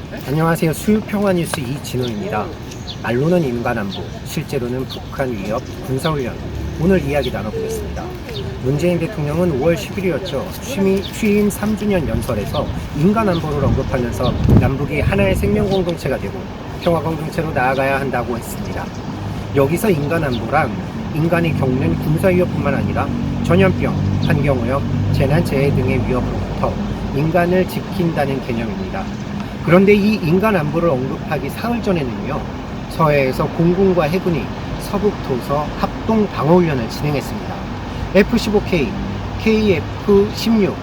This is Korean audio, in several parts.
안녕하세요. 수유평화뉴스 이진호입니다. 말로는 인간안보, 실제로는 북한 위협, 군사훈련. 오늘 이야기 나눠보겠습니다. 문재인 대통령은 5월 10일이었죠. 취임 3주년 연설에서 인간안보를 언급하면서 남북이 하나의 생명공동체가 되고 평화공동체로 나아가야 한다고 했습니다. 여기서 인간안보란 인간이 겪는 군사위협뿐만 아니라 전염병, 환경오염, 재난재해 등의 위협으로부터 인간을 지킨다는 개념입니다. 그런데 이 인간 안보를 언급하기 사흘 전에는요, 서해에서 공군과 해군이 서북 도서 합동 방어훈련을 진행했습니다. F-15K, KF-16,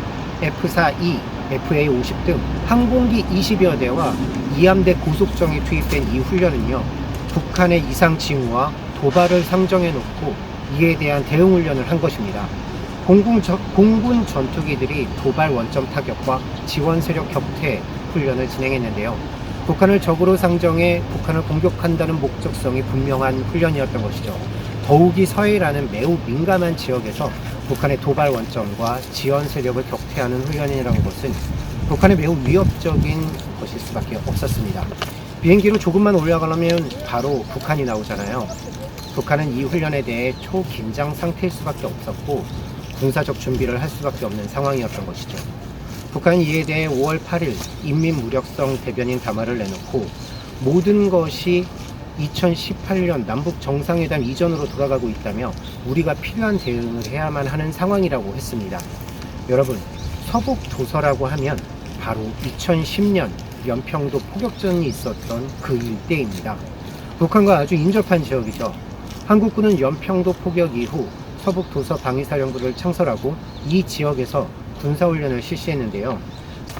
F-4E, FA-50 등 항공기 20여 대와 2함대 고속정이 투입된 이 훈련은요, 북한의 이상 징후와 도발을 상정해 놓고 이에 대한 대응 훈련을 한 것입니다. 공군 전투기들이 도발 원점 타격과 지원 세력 격퇴 훈련을 진행했는데요. 북한을 적으로 상정해 북한을 공격한다는 목적성이 분명한 훈련이었던 것이죠. 더욱이 서해라는 매우 민감한 지역에서 북한의 도발 원점과 지원 세력을 격퇴하는 훈련이라는 것은 북한에 매우 위협적인 것일 수밖에 없었습니다. 비행기로 조금만 올라가려면 바로 북한이 나오잖아요. 북한은 이 훈련에 대해 초긴장 상태일 수밖에 없었고 군사적 준비를 할 수밖에 없는 상황이었던 것이죠. 북한은 이에 대해 5월 8일 인민무력성 대변인 담화를 내놓고 모든 것이 2018년 남북 정상회담 이전으로 돌아가고 있다며 우리가 필요한 대응을 해야만 하는 상황이라고 했습니다. 여러분, 서북 도서라고 하면 바로 2010년 연평도 포격전이 있었던 그 일대입니다. 북한과 아주 인접한 지역이죠. 한국군은 연평도 포격 이후 서북 도서 방위사령부를 창설하고 이 지역에서 군사훈련을 실시했는데요.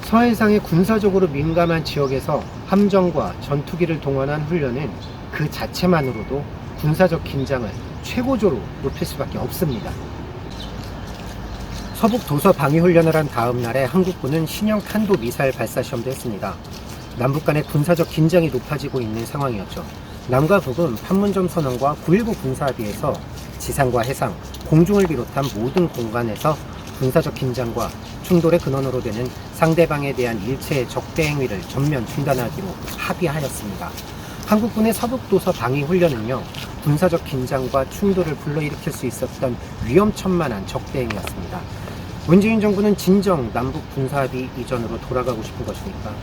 서해상의 군사적으로 민감한 지역에서 함정과 전투기를 동원한 훈련은 그 자체만으로도 군사적 긴장을 최고조로 높일 수밖에 없습니다. 서북 도서 방위훈련을 한 다음 날에 한국군은 신형 탄도 미사일 발사 시험도 했습니다. 남북 간의 군사적 긴장이 높아지고 있는 상황이었죠. 남과 북은 판문점 선언과 9.19 군사합의에서 지상과 해상, 공중을 비롯한 모든 공간에서 군사적 긴장과 충돌의 근원으로 되는 상대방에 대한 일체의 적대 행위를 전면 중단하기로 합의하였습니다. 한국군의 서북도서 방위훈련은요, 군사적 긴장과 충돌을 불러일으킬 수 있었던 위험천만한 적대 행위였습니다. 문재인 정부는 진정 남북 군사합의 이전으로 돌아가고 싶은 것입니까?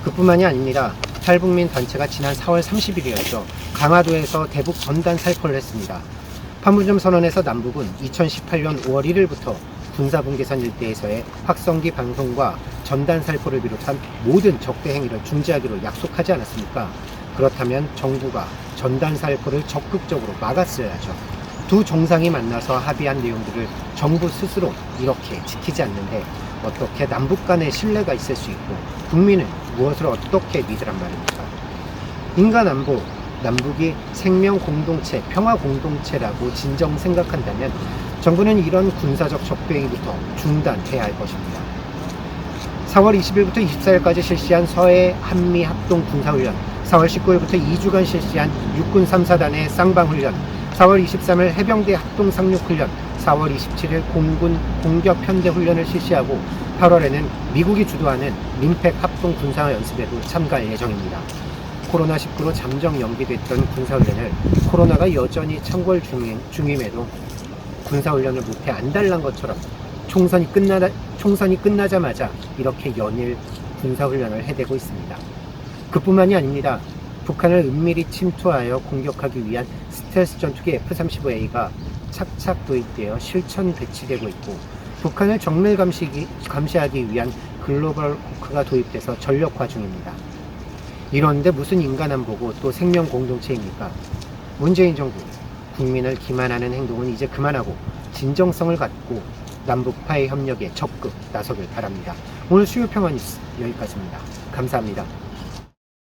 그뿐만이 아닙니다. 탈북민 단체가 지난 4월 30일이었죠. 강화도에서 대북 전단 살포를 했습니다. 판문점 선언에서 남북은 2018년 5월 1일부터 군사분계선 일대에서의 확성기 방송과 전단 살포를 비롯한 모든 적대 행위를 중지하기로 약속하지 않았습니까? 그렇다면 정부가 전단 살포를 적극적으로 막았어야죠. 두 정상이 만나서 합의한 내용들을 정부 스스로 이렇게 지키지 않는데 어떻게 남북 간의 신뢰가 있을 수 있고 국민은 무엇을 어떻게 믿으란 말입니까? 인간안보, 남북이 생명 공동체, 평화 공동체라고 진정 생각한다면 정부는 이런 군사적 적대행위부터 중단해야 할 것입니다. 4월 20일부터 24일까지 실시한 서해 한미 합동 군사훈련, 4월 19일부터 2주간 실시한 육군 3사단의 쌍방훈련, 4월 23일 해병대 합동 상륙훈련, 4월 27일 공군 공격편대훈련을 실시하고 8월에는 미국이 주도하는 민팩 합동 군사연습에도 참가할 예정입니다. 코로나19로 잠정 연기됐던 군사훈련을 코로나가 여전히 창궐 중임에도 군사훈련을 못해 안달난 것처럼 총선이 끝나자마자 이렇게 연일 군사훈련을 해대고 있습니다. 그뿐만이 아닙니다. 북한을 은밀히 침투하여 공격하기 위한 스텔스 전투기 F-35A가 착착 도입되어 실천 배치되고 있고 북한을 정밀 감시하기 위한 글로벌 호크가 도입돼서 전력화 중입니다. 이런데 무슨 인간안보고 또 생명 공동체입니까? 문재인 정부, 국민을 기만하는 행동은 이제 그만하고 진정성을 갖고 남북파의 협력에 적극 나서길 바랍니다. 오늘 수요평화 뉴스 여기까지입니다. 감사합니다.